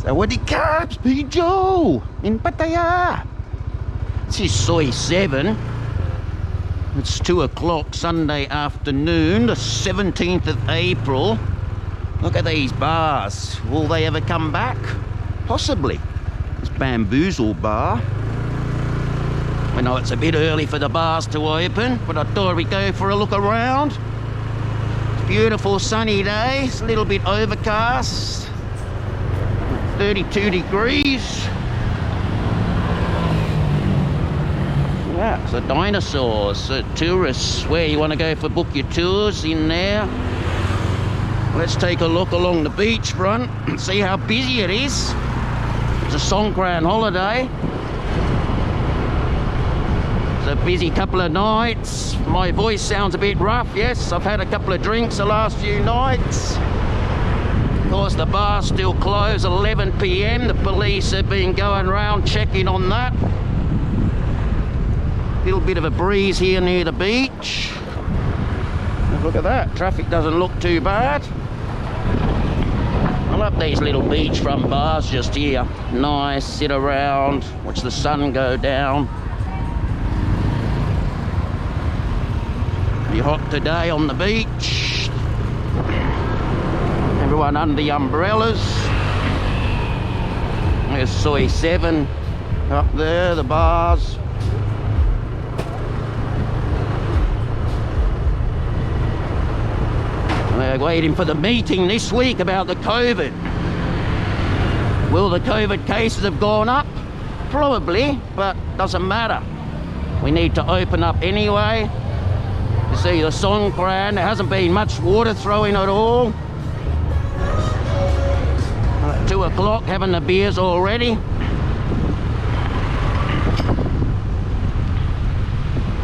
Sawadee Caps, P. Joe, in Pattaya. This is Soi 7. It's 2 o'clock Sunday afternoon, the 17th of April. Look at these bars. Will they ever come back? Possibly. This Bamboozle bar. I know it's a bit early for the bars to open, but I thought we'd go for a look around. It's a beautiful sunny day. It's a little bit overcast. 32 degrees. Yeah, so dinosaurs, tourists, where you want to go for book your tours in there. Let's take a look along the beachfront and see how busy it is. It's a Songkran holiday. It's a busy couple of nights. My voice sounds a bit rough, yes. I've had a couple of drinks the last few nights. Of course, the bar's still closed at 11 p.m. The police have been going around checking on that. Little bit of a breeze here near the beach. Look at that, traffic doesn't look too bad. I love these little beachfront bars just here. Nice, sit around, watch the sun go down. Be hot today on the beach. Everyone under the umbrellas. There's Soi 7 up there, the bars. They're waiting for the meeting this week about the COVID. Will the COVID cases have gone up? Probably, but doesn't matter. We need to open up anyway. You see the Songkran, there hasn't been much water throwing at all. 2 o'clock, having the beers already.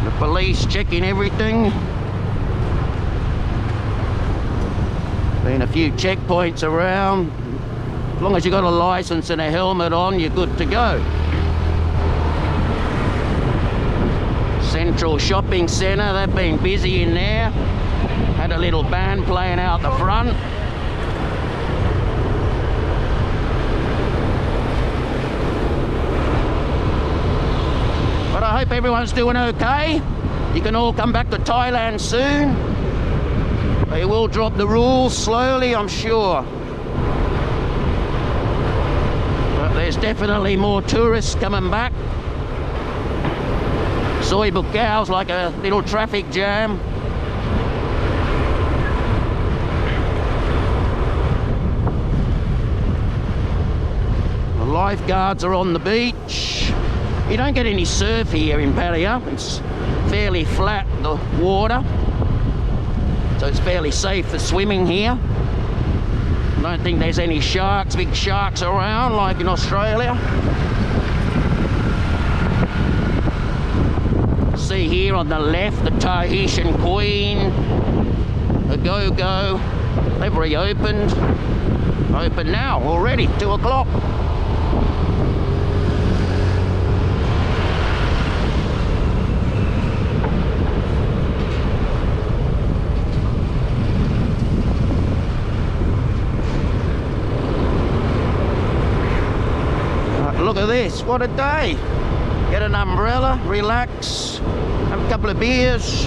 The police checking everything. Been a few checkpoints around. As long as you've got a license and a helmet on, you're good to go. Central Shopping Centre, they've been busy in there. Had a little band playing out the front. But I hope everyone's doing okay. You can all come back to Thailand soon. They will drop the rules slowly, I'm sure. But there's definitely more tourists coming back. Soi Bukao's like a little traffic jam. The lifeguards are on the beach. You don't get any surf here in Pattaya. It's fairly flat, the water. So it's fairly safe for swimming here. I don't think there's any sharks, big sharks around like in Australia. See here on the left, the Tahitian Queen, the Go-Go. They've reopened. Open now already, 2 o'clock. Look at this, what a day. Get an umbrella, relax, have a couple of beers.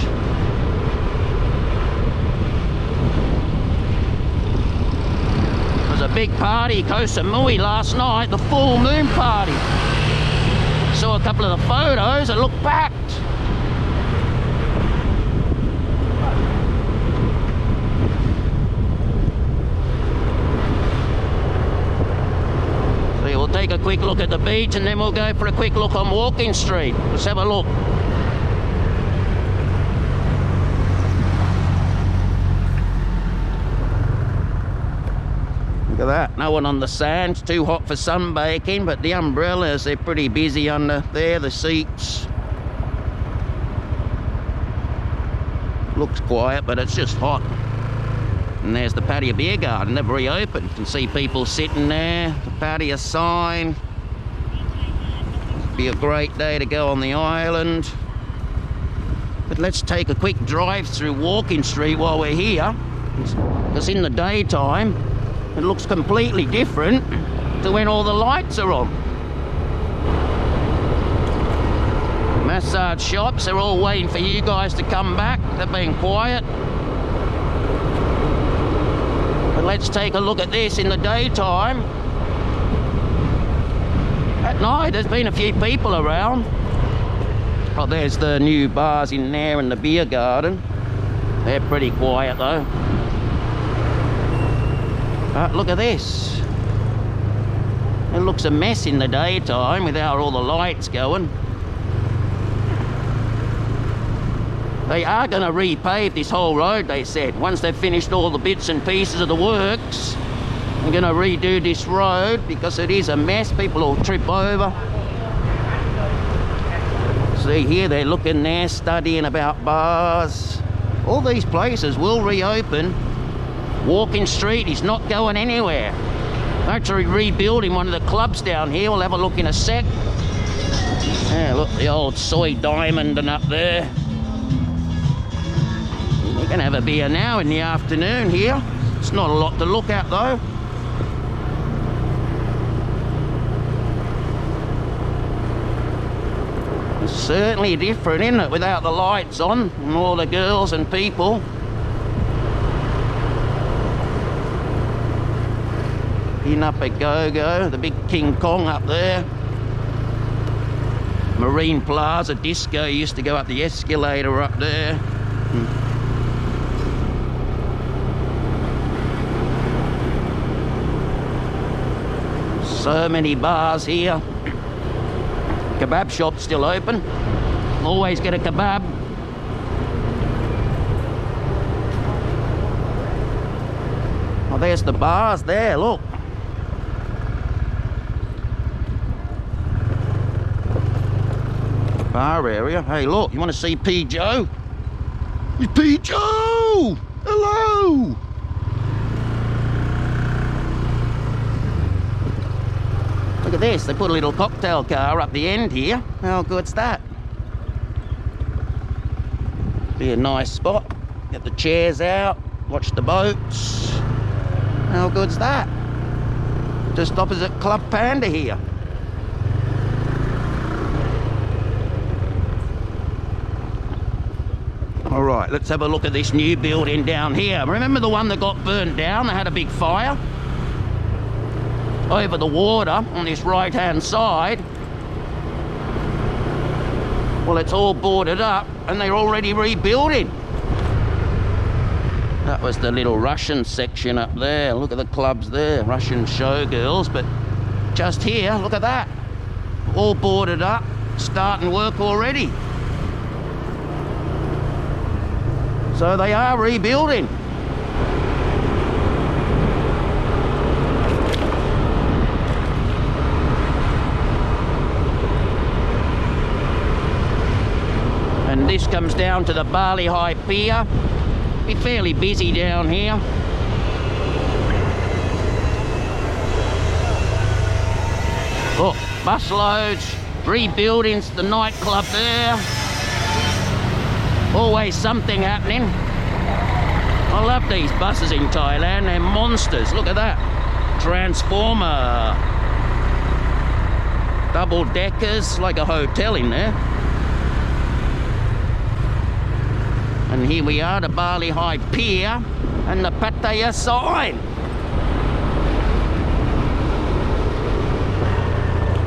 There was a big party, Koh Samui last night, the full moon party. Saw a couple of the photos, it looked packed. We'll take a quick look at the beach and then we'll go for a quick look on Walking Street. Let's have a look. Look at that, no one on the sand. It's too hot for sunbaking, but the umbrellas, they're pretty busy under there, the seats. Looks quiet, but it's just hot. And there's the Pattaya Beer Garden, they've reopened. You can see people sitting there, the Pattaya sign. Be a great day to go on the island. But let's take a quick drive through Walking Street while we're here. Because in the daytime, it looks completely different to when all the lights are on. Massage shops, they're all waiting for you guys to come back. They're being quiet. But let's take a look at this in the daytime. At night, there's been a few people around. Oh, there's the new bars in there and the beer garden. They're pretty quiet though. But look at this. It looks a mess in the daytime without all the lights going. They are going to repave this whole road, they said. Once they've finished all the bits and pieces of the works, they're going to redo this road because it is a mess. People will trip over. See here, they're looking there, studying about bars. All these places will reopen. Walking Street is not going anywhere. They're actually rebuilding one of the clubs down here. We'll have a look in a sec. Yeah, look, the old soy diamond and up there. We're going to have a beer now in the afternoon here. It's not a lot to look at though. It's certainly different, isn't it, without the lights on and all the girls and people. In up at Go-Go, the big King Kong up there. Marine Plaza Disco used to go up the escalator up there. So many bars here. Kebab shop's still open. Always get a kebab. Oh, there's the bars there, look. Bar area. Hey, look, you want to see P. Joe? It's P. Joe! Hello! Look at this, they put a little cocktail car up the end here. How good's that? Be a nice spot. Get the chairs out, watch the boats. How good's that? Just opposite Club Panda here. All right, let's have a look at this new building down here. Remember the one that got burnt down? They had a big fire over the water on this right hand side. Well, it's all boarded up and they're already rebuilding. That was the little Russian section up there. Look at the clubs there, Russian showgirls. But just here, look at that, all boarded up, starting work already. So they are rebuilding. And this comes down to the Bali High Pier. Be fairly busy down here. Look, bus loads, rebuilding the nightclub there. Always something happening. I love these buses in Thailand, they're monsters. Look at that. Transformer. Double deckers, like a hotel in there. And here we are, the Bali High Pier and the Pattaya sign.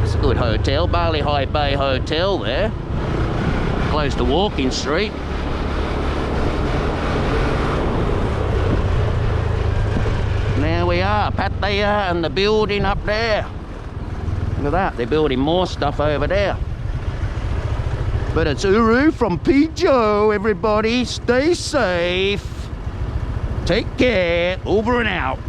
It's a good hotel, Bali High Bay Hotel there. Close to Walking Street. There we are, Pattaya and the building up there. Look at that, they're building more stuff over there. But it's Uru from P. Joe, everybody. Stay safe. Take care. Over and out.